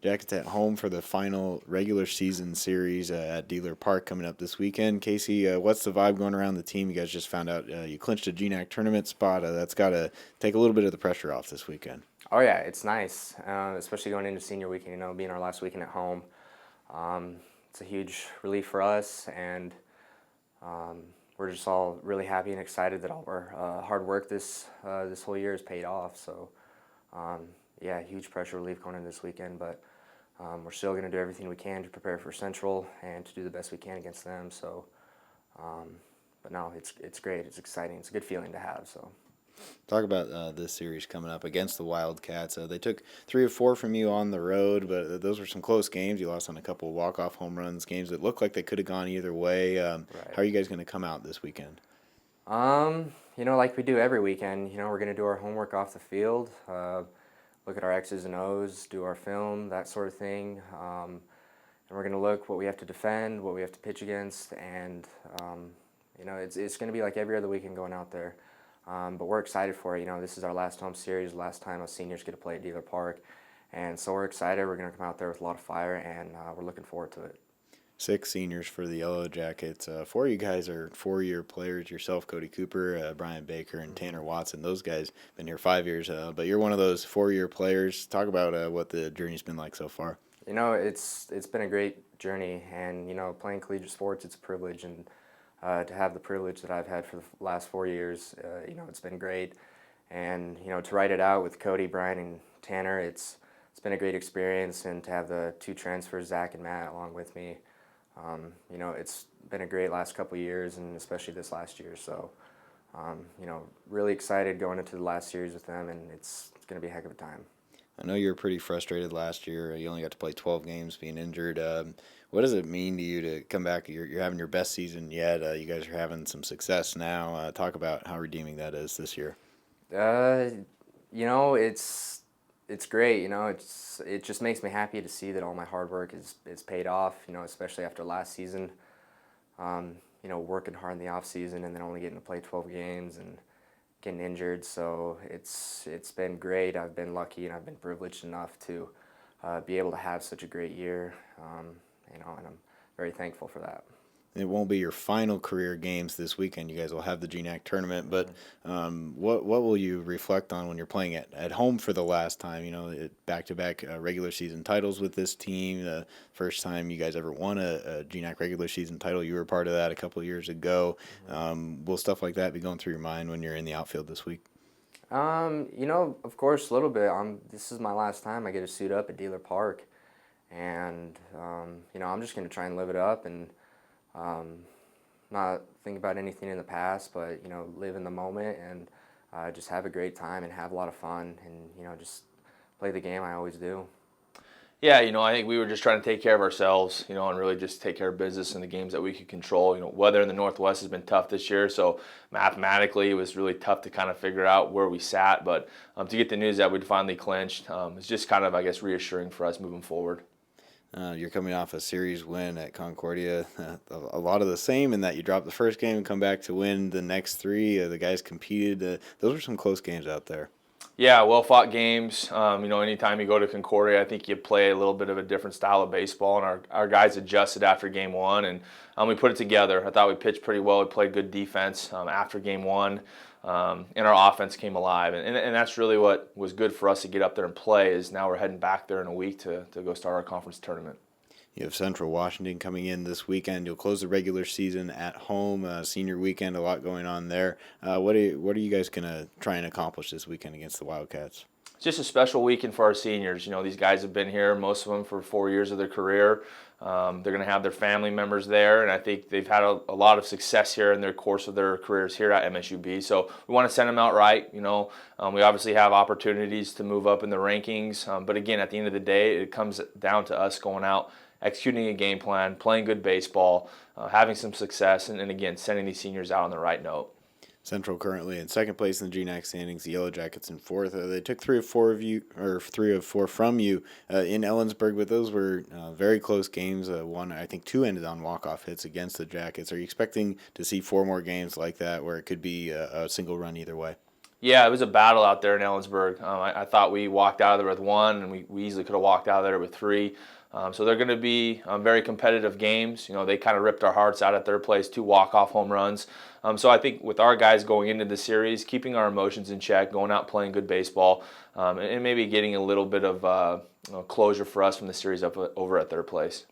Jackets at home for the final regular season series at Dehler Park coming up this weekend. Casey, what's the vibe going around the team? You guys just found out you clinched a GNAC tournament spot. That's got to take a little bit of the pressure off this weekend. Oh yeah, it's nice, especially going into senior weekend. Being our last weekend at home, it's a huge relief for us, and we're just all really happy and excited that all of our hard work this whole year has paid off. So yeah, huge pressure relief going into this weekend, but we're still going to do everything we can to prepare for Central and to do the best we can against them. So, but no, it's great. It's exciting. It's a good feeling to have. So. Talk about this series coming up against the Wildcats. They took 3 of 4 from you on the road, but those were some close games. You lost on a couple of walk-off home runs, games that looked like they could have gone either way. Right. How are you guys going to come out this weekend? Like we do every weekend, we're going to do our homework off the field, look at our X's and O's, do our film, that sort of thing. And we're going to look what we have to defend, what we have to pitch against, and, it's going to be like every other weekend going out there. But we're excited for it. This is our last home series, last time us seniors get to play at Dehler Park. And so we're excited. We're going to come out there with a lot of fire, and we're looking forward to it. 6 seniors for the Yellowjackets. 4 of you guys are 4-year players. Yourself, Cody Cooper, Brian Baker, and Tanner Watson. Those guys been here 5 years, but you're one of those 4-year players. Talk about what the journey's been like so far. It's been a great journey, and playing collegiate sports, it's a privilege, and to have the privilege that I've had for the last 4 years, it's been great. And to write it out with Cody, Brian, and Tanner, it's been a great experience, and to have the 2 transfers, Zach and Matt, along with me. It's been a great last couple of years, and especially this last year. So, really excited going into the last series with them, and it's going to be a heck of a time. I know you were pretty frustrated last year. You only got to play 12 games being injured. What does it mean to you to come back? You're having your best season yet. You guys are having some success now. Talk about how redeeming that is this year. It's great. It just makes me happy to see that all my hard work is paid off. Especially after last season. Working hard in the off season and then only getting to play 12 games and getting injured. So it's been great. I've been lucky and I've been privileged enough to be able to have such a great year. And I'm very thankful for that. It won't be your final career games this weekend. You guys will have the GNAC tournament, but what will you reflect on when you're playing at home for the last time? Back-to-back regular season titles with this team. The first time you guys ever won a GNAC regular season title, you were part of that a couple of years ago. Will stuff like that be going through your mind when you're in the outfield this week? Of course, a little bit. This is my last time I get to suit up at Dehler Park, and I'm just going to try and live it up and not think about anything in the past, but live in the moment and just have a great time and have a lot of fun and just play the game I always do. Yeah, I think we were just trying to take care of ourselves, and really just take care of business in the games that we could control. Weather in the Northwest has been tough this year, so mathematically it was really tough to kind of figure out where we sat. But to get the news that we'd finally clinched, it's just kind of, I guess, reassuring for us moving forward. You're coming off a series win at Concordia. A lot of the same in that you dropped the first game and come back to win the next 3. The guys competed. Those were some close games out there. Yeah, well-fought games. Anytime you go to Concordia, I think you play a little bit of a different style of baseball, and our guys adjusted after Game 1, and we put it together. I thought we pitched pretty well. We played good defense after Game 1, and our offense came alive. And that's really what was good for us to get up there and play, is now we're heading back there in a week to go start our conference tournament. You have Central Washington coming in this weekend. You'll close the regular season at home. Senior weekend, a lot going on there. What are you guys going to try and accomplish this weekend against the Wildcats? It's just a special weekend for our seniors. These guys have been here, most of them for 4 years of their career. They're going to have their family members there, and I think they've had a lot of success here in their course of their careers here at MSUB. So we want to send them out right. We obviously have opportunities to move up in the rankings, but again, at the end of the day, it comes down to us going out, executing a game plan, playing good baseball, having some success, and again, sending these seniors out on the right note. Central currently in second place in the GNAC standings. The Yellowjackets in fourth. They took 3 of 4 from you in Ellensburg, but those were very close games. I think 2 ended on walk-off hits against the Jackets. Are you expecting to see 4 more games like that, where it could be a single run either way? Yeah, it was a battle out there in Ellensburg. I thought we walked out of there with one, and we easily could have walked out of there with three. So they're going to be very competitive games. You know, they kind of ripped our hearts out at their place, 2 walk-off home runs. So I think with our guys going into the series, keeping our emotions in check, going out playing good baseball, and maybe getting a little bit of closure for us from the series up over at their place.